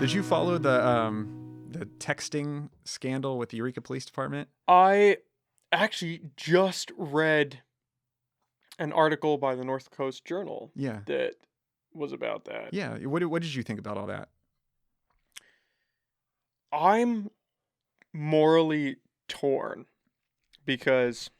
Did you follow the texting scandal with the Eureka Police Department? I actually just read an article by the North Coast Journal Yeah. that was about that. Yeah. What did you think about all that? I'm morally torn because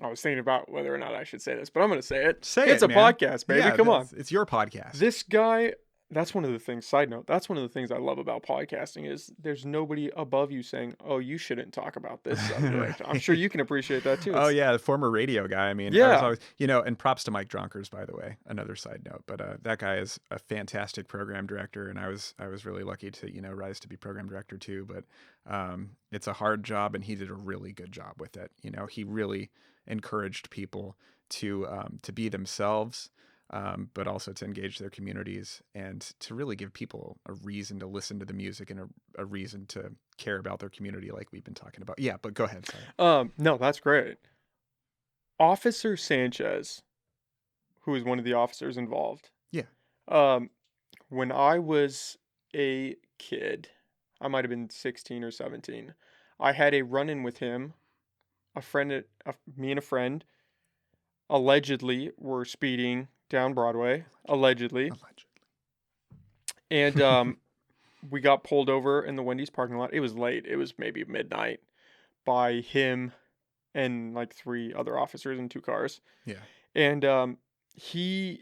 I was thinking about whether or not I should say this, but I'm going to say it. Say it's it, a man. podcast, baby. Yeah, Come on. It's your podcast. This guy, that's one of the things, side note, that's one of the things I love about podcasting is there's nobody above you saying, oh, you shouldn't talk about this subject. I'm sure you can appreciate that too. Oh yeah, the former radio guy. I mean, I was Yeah. always, and props to Mike Dronkers, by the way. Another side note, but that guy is a fantastic program director, and I was really lucky to rise to be program director too. But it's a hard job, and he did a really good job with it. He really encouraged people to be themselves. But also to engage their communities and to really give people a reason to listen to the music and a reason to care about their community like we've been talking about. Yeah, but go ahead. Sorry. No, that's great. Officer Sanchez, who is one of the officers involved. Yeah. When I was a kid, I might have been 16 or 17, I had a run-in with him. Me and a friend allegedly were speeding down Broadway, allegedly. And we got pulled over in the Wendy's parking lot. It was late. It was maybe midnight by him and like 3 other officers in 2 cars. Yeah. And he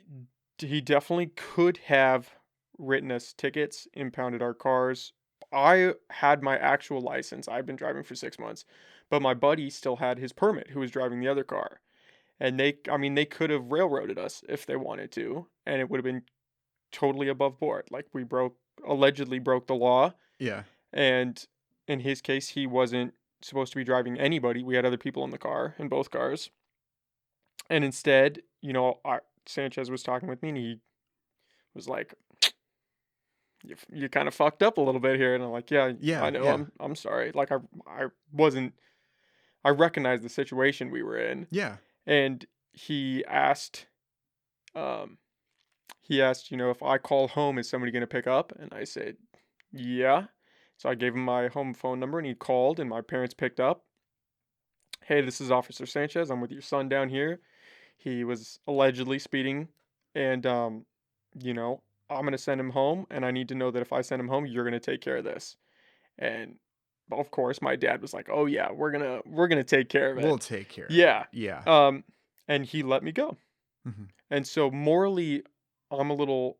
definitely could have written us tickets, impounded our cars. I had my actual license. I've been driving for 6 months, but my buddy still had his permit who was driving the other car. And they could have railroaded us if they wanted to, and it would have been totally above board. Like we allegedly broke the law. Yeah. And in his case, he wasn't supposed to be driving anybody. We had other people in the car, in both cars. And instead, Sanchez was talking with me, and he was like, you kind of fucked up a little bit here. And I'm like, yeah, I know. Yeah. I'm sorry. Like I recognized the situation we were in. Yeah. And he asked, if I call home, is somebody going to pick up? And I said, yeah. So I gave him my home phone number, and he called, and my parents picked up. Hey, this is Officer Sanchez. I'm with your son down here. He was allegedly speeding, and, I'm going to send him home, and I need to know that if I send him home, you're going to take care of this. And of course, my dad was like, "Oh yeah, we're gonna take care of it. We'll take care of it." Yeah. Yeah. And he let me go. Mm-hmm. And so morally, I'm a little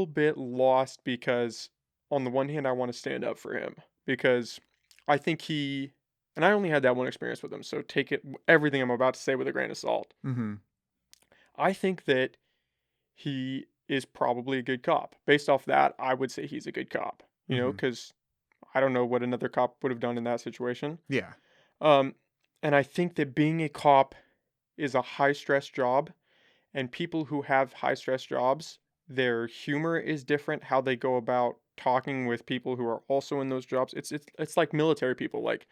bit lost because on the one hand, I want to stand up for him because I think and I only had that one experience with him, so take everything I'm about to say with a grain of salt. Mm-hmm. I think that he is probably a good cop. Based off that, I would say he's a good cop. Because I don't know what another cop would have done in that situation. Yeah. And I think that being a cop is a high-stress job, and people who have high-stress jobs, their humor is different, how they go about talking with people who are also in those jobs. It's like military people. Like,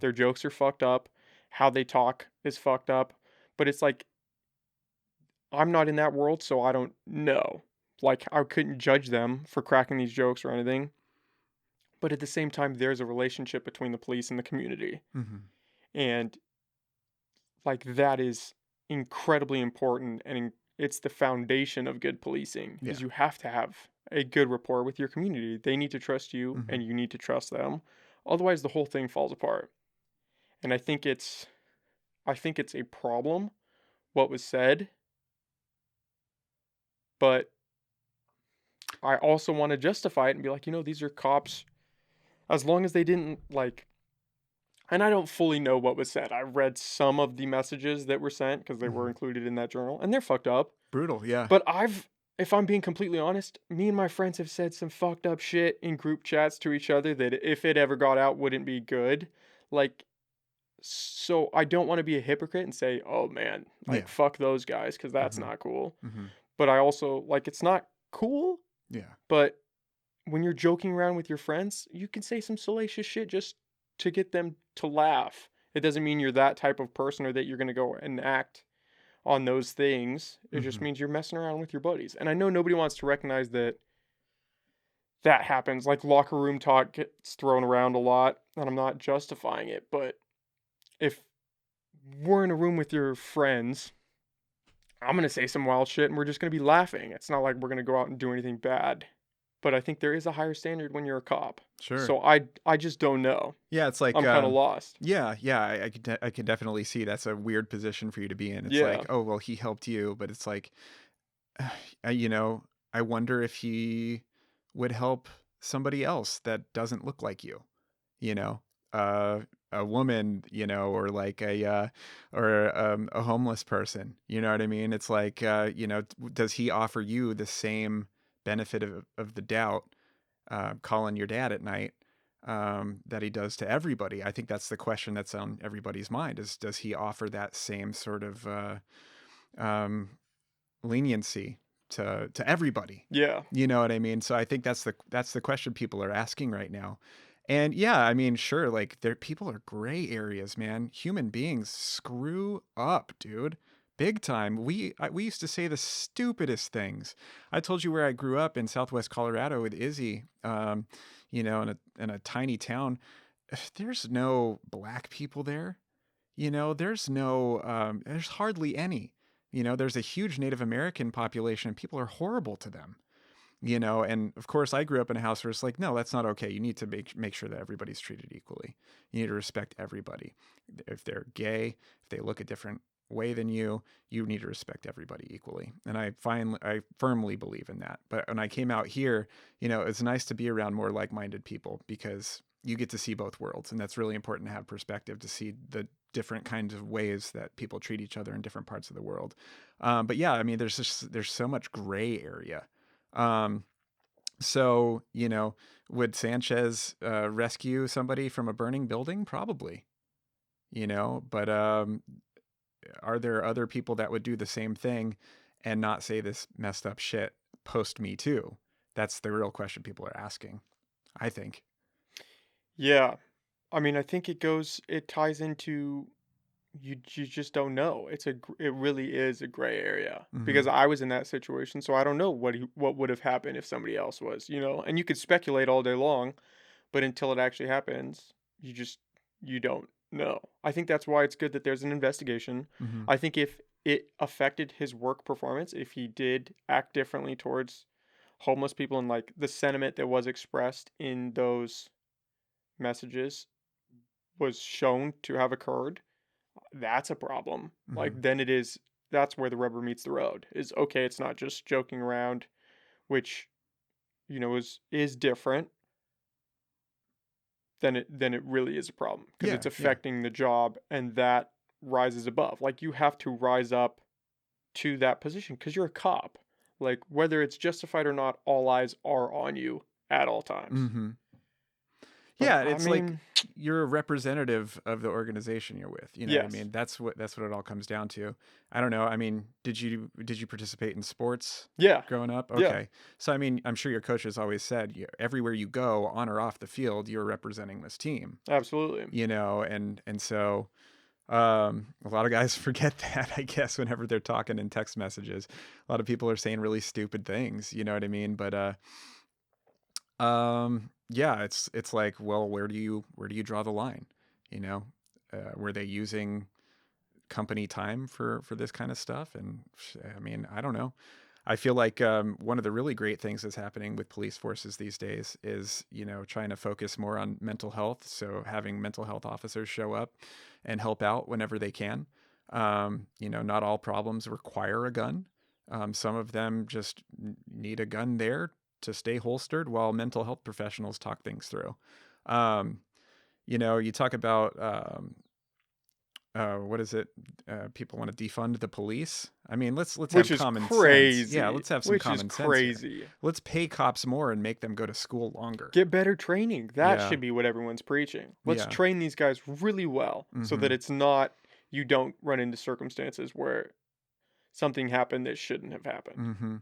their jokes are fucked up, how they talk is fucked up, but it's like, I'm not in that world, so I don't know. Like, I couldn't judge them for cracking these jokes or anything. But at the same time, there's a relationship between the police and the community. Mm-hmm. And like that is incredibly important. And it's the foundation of good policing is you have to have a good rapport with your community. They need to trust you and you need to trust them. Otherwise, the whole thing falls apart. And I think it's a problem what was said. But I also want to justify it and be like, these are cops. As long as they didn't and I don't fully know what was said. I read some of the messages that were sent because they were included in that journal, and they're fucked up. Brutal, yeah. But if I'm being completely honest, me and my friends have said some fucked up shit in group chats to each other that if it ever got out wouldn't be good. So I don't want to be a hypocrite and say, oh man, fuck those guys, because that's not cool. But I also, it's not cool. Yeah. But when you're joking around with your friends, you can say some salacious shit just to get them to laugh. It doesn't mean you're that type of person or that you're going to go and act on those things, it just Mhm. means you're messing around with your buddies. And I know nobody wants to recognize that that happens. Like locker room talk gets thrown around a lot, and I'm not justifying it, but if we're in a room with your friends, I'm gonna say some wild shit and we're just gonna be laughing. It's not like we're gonna go out and do anything bad. But I think there is a higher standard when you're a cop. Sure. So I just don't know. Yeah, it's like, I'm kind of lost. yeah, yeah, I could definitely see that's a weird position for you to be in. It's Yeah. like, oh, well, he helped you, but it's like, you know, I wonder if he would help somebody else that doesn't look like you, you know, uh, a woman, or like a homeless person, you know what I mean? It's like, does he offer you the same benefit of the doubt, calling your dad at night, that he does to everybody? I think that's the question that's on everybody's mind is, does he offer that same sort of, um, leniency to everybody? Yeah. You know what I mean? So I think that's the question people are asking right now. And yeah, I mean, sure, like there people are gray areas, man. Human beings screw up, dude. Big time. We used to say the stupidest things. I told you where I grew up in Southwest Colorado with Izzy, in a tiny town. There's no black people there. There's hardly any. There's a huge Native American population and people are horrible to them. And of course I grew up in a house where it's like, no, that's not okay. You need to make sure that everybody's treated equally. You need to respect everybody. If they're gay, if they look a different way than you need to respect everybody equally. And I firmly believe in that. But when I came out here, it's nice to be around more like-minded people because you get to see both worlds. And that's really important to have perspective, to see the different kinds of ways that people treat each other in different parts of the world. But yeah, I mean, there's so much gray area. um, so, would Sanchez rescue somebody from a burning building? Probably, but are there other people that would do the same thing and not say this messed up shit post Me Too? That's the real question people are asking, I think. Yeah. I mean, I think it ties into you just don't know. It really is a gray area Mm-hmm. because I was in that situation, so I don't know what would have happened if somebody else was, you know. And you could speculate all day long, but until it actually happens, you don't know. I think that's why it's good that there's an investigation. Mm-hmm. I think if it affected his work performance, if he did act differently towards homeless people and like the sentiment that was expressed in those messages was shown to have occurred, that's a problem. Mm-hmm. Like then that's where the rubber meets the road. Is okay, it's not just joking around, which is different than it really is a problem because Yeah, it's yeah. affecting the job and that rises above. Like you have to rise up to that position because you're a cop. Like whether it's justified or not, all eyes are on you at all times. Mm-hmm. But Yeah, I it's like mean, you're a representative of the organization you're with. You know what I yes. mean? That's what it all comes down to. I don't know. I mean, did you participate in sports Yeah. growing up? Yeah. Okay. So I mean, I'm sure your coach has always said, everywhere you go, on or off the field, you're representing this team. Absolutely. And so a lot of guys forget that, I guess, whenever they're talking in text messages. A lot of people are saying really stupid things, you know what I mean? But yeah, it's like, well, where do you draw the line? You know, were they using company time for this kind of stuff? And I mean, I don't know. I feel like one of the really great things that's happening with police forces these days is, trying to focus more on mental health. So having mental health officers show up and help out whenever they can. Not all problems require a gun. Some of them just need a gun there to stay holstered while mental health professionals talk things through. Um, you talk about what is it? People want to defund the police. I mean, let's Which have is common sense. Yeah, crazy. let's have some Which is common sense here. crazy. Let's pay cops more and make them go to school longer. Get better training. That Yeah, should be what everyone's preaching. Let's yeah. train these guys really well so Mm-hmm. that it's not you don't run into circumstances where something happened that shouldn't have happened. Mm-hmm.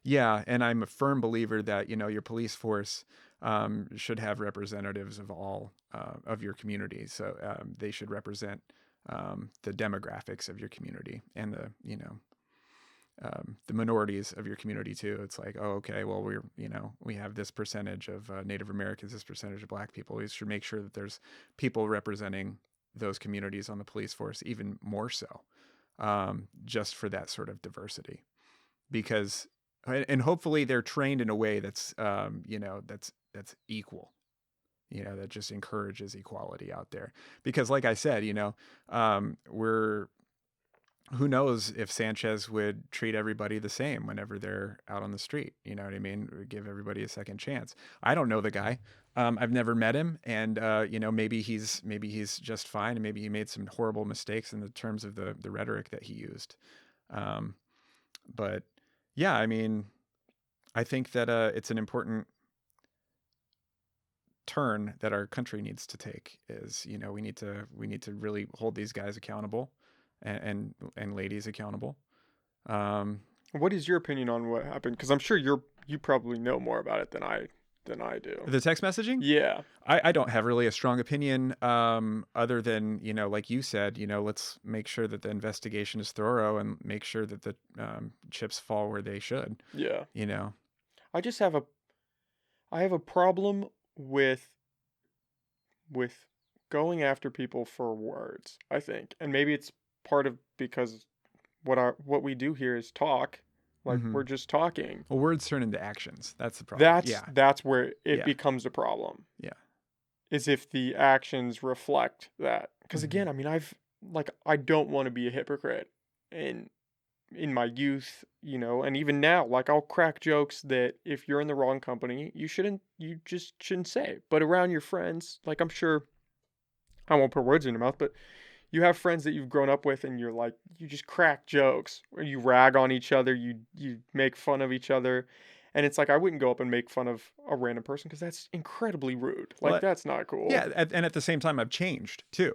Yeah, and I'm a firm believer that your police force should have representatives of all of your community. So they should represent the demographics of your community and the minorities of your community too. It's like, oh, okay, well, we have this percentage of Native Americans, this percentage of Black people. We should make sure that there's people representing those communities on the police force, even more so, just for that sort of diversity. Because, and hopefully they're trained in a way that's, that's equal. That just encourages equality out there. Because, like I said, who knows if Sanchez would treat everybody the same whenever they're out on the street. You know what I mean? Give everybody a second chance. I don't know the guy. I've never met him, and maybe he's just fine, and maybe he made some horrible mistakes in the terms of the rhetoric that he used. But yeah, I mean, I think that it's an important turn that our country needs to take. Is we need to really hold these guys accountable. And ladies accountable. What is your opinion on what happened? Because I'm sure you probably know more about it than I do. The text messaging? Yeah. I don't have really a strong opinion, other than, like you said, let's make sure that the investigation is thorough and make sure that the chips fall where they should. Yeah. I just have a problem with going after people for words, I think. And maybe it's part of because what we do here is talk. Like, we're just talking. Well, words turn into actions. That's the problem. That's where it becomes a problem. Yeah. Is if the actions reflect that. Because again, I mean, I don't want to be a hypocrite in my youth, and even now, like, I'll crack jokes that if you're in the wrong company, you just shouldn't say. But around your friends, like, I'm sure I won't put words in your mouth, but you have friends that you've grown up with, and you're like, you just crack jokes, or you rag on each other, you make fun of each other, and it's like, I wouldn't go up and make fun of a random person because that's incredibly rude. Like, that's not cool. Yeah, and at the same time, I've changed too.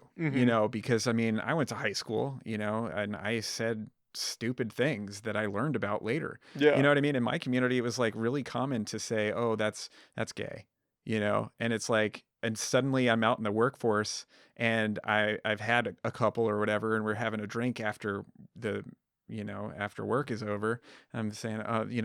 Because I mean, I went to high school, and I said stupid things that I learned about later. Yeah, you know what I mean. In my community, it was like really common to say, "Oh, that's gay," and it's like. And suddenly I'm out in the workforce and I've had a couple or whatever, and we're having a drink after after work is over. I'm saying,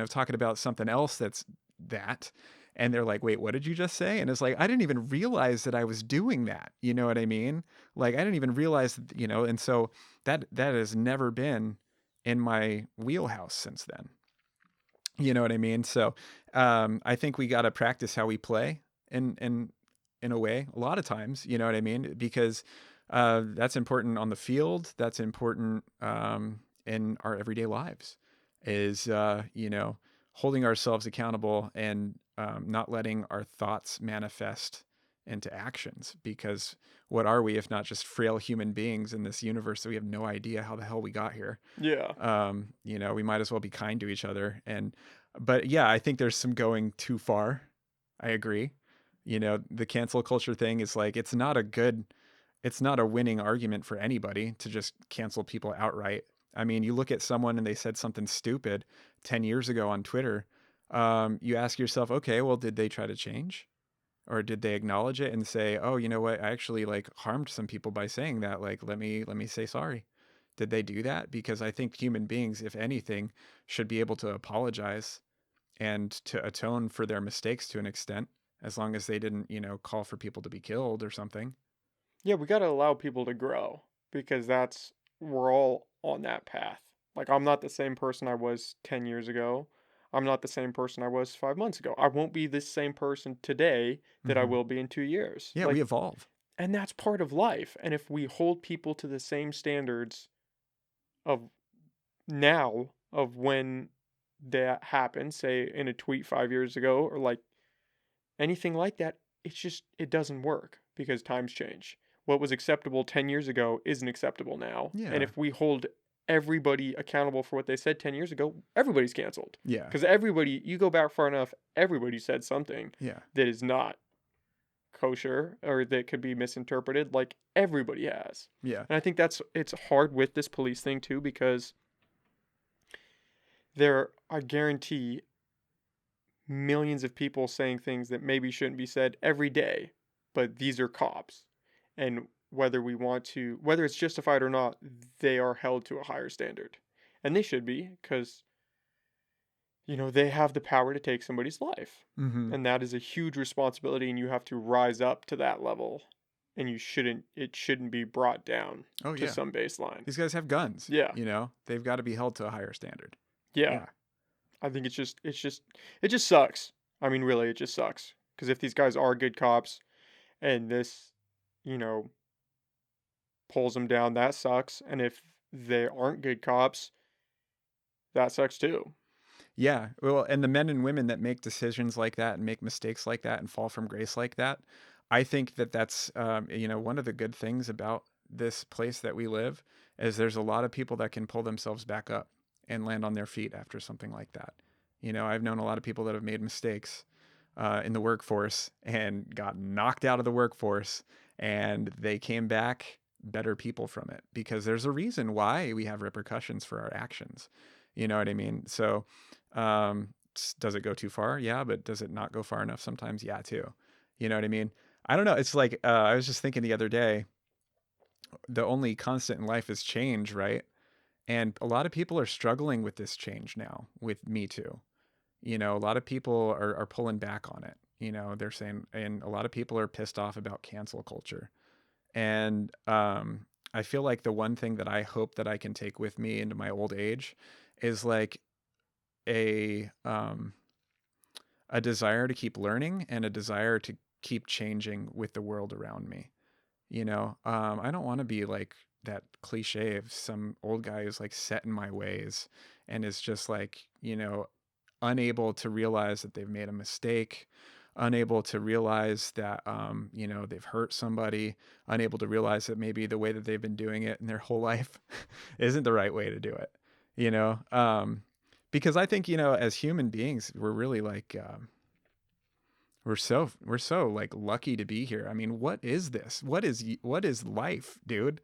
talking about something else that's that. And they're like, wait, what did you just say? And it's like, I didn't even realize that I was doing that. You know what I mean? Like, I didn't even realize, and so that has never been in my wheelhouse since then. You know what I mean? So I think we got to practice how we play in a way, a lot of times, you know what I mean? Because that's important on the field. That's important in our everyday lives, is, holding ourselves accountable and not letting our thoughts manifest into actions. Because what are we if not just frail human beings in this universe that we have no idea how the hell we got here? Yeah. We might as well be kind to each other. But yeah, I think there's some going too far. I agree. The cancel culture thing is like, it's not a winning argument for anybody to just cancel people outright. I mean, you look at someone and they said something stupid 10 years ago on Twitter. You ask yourself, okay, well, did they try to change? Or did they acknowledge it and say, oh, you know what? I actually harmed some people by saying that. Like, let me say sorry. Did they do that? Because I think human beings, if anything, should be able to apologize and to atone for their mistakes to an extent. As long as they didn't, call for people to be killed or something. Yeah, we got to allow people to grow, because we're all on that path. Like, I'm not the same person I was 10 years ago. I'm not the same person I was 5 months ago. I won't be the same person today that I will be in 2 years. Yeah, we evolve. And that's part of life. And if we hold people to the same standards of now, of when that happened, say in a tweet 5 years ago, or like anything like that, it doesn't work, because times change. What was acceptable 10 years ago isn't acceptable now. Yeah. And if we hold everybody accountable for what they said 10 years ago, everybody's canceled. Yeah. Because you go back far enough, everybody said something that is not kosher or that could be misinterpreted. Like, everybody has. Yeah. And I think it's hard with this police thing too, because I guarantee, millions of people saying things that maybe shouldn't be said every day, but these are cops. And whether it's justified or not, they are held to a higher standard. And they should be, because, they have the power to take somebody's life. Mm-hmm. And that is a huge responsibility, and you have to rise up to that level. And it shouldn't be brought down Oh to yeah. some baseline. These guys have guns. Yeah. They've got to be held to a higher standard. Yeah. Yeah. I think it just sucks. I mean, really, it just sucks. Because if these guys are good cops and this, you know, pulls them down, that sucks. And if they aren't good cops, that sucks too. Yeah. Well, and the men and women that make decisions like that and make mistakes like that and fall from grace like that, I think that that's, one of the good things about this place that we live is there's a lot of people that can pull themselves back up and land on their feet after something like that. I've known a lot of people that have made mistakes in the workforce and got knocked out of the workforce, and they came back better people from it because there's a reason why we have repercussions for our actions. You know what I mean? So, does it go too far? Yeah, but does it not go far enough sometimes? Yeah, too. You know what I mean? I don't know. It's like I was just thinking the other day, the only constant in life is change, right? And a lot of people are struggling with this change now, with Me Too. A lot of people are pulling back on it. They're saying, and a lot of people are pissed off about cancel culture. And I feel like the one thing that I hope that I can take with me into my old age is like a um, a desire to keep learning and a desire to keep changing with the world around me. I don't want to be like that cliche of some old guy who's like set in my ways and is just like, unable to realize that they've made a mistake, unable to realize that, they've hurt somebody, unable to realize that maybe the way that they've been doing it in their whole life isn't the right way to do it, you know? Because I think, as human beings, we're really like, we're so like lucky to be here. I mean, what is this? What is life, dude?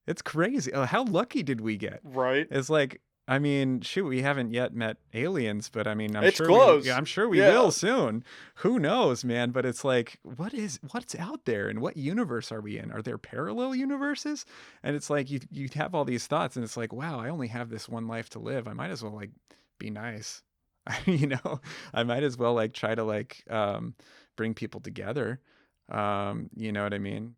It's crazy. How lucky did we get? Right? It's like, I mean, shoot, we haven't yet met aliens, but I mean, It's close. I'm sure we Yeah. will soon. Who knows, man? But it's like, what's out there, and what universe are we in? Are there parallel universes? And it's like you have all these thoughts, and it's like, wow, I only have this one life to live. I might as well like be nice. I might as well like try to like bring people together. You know what I mean?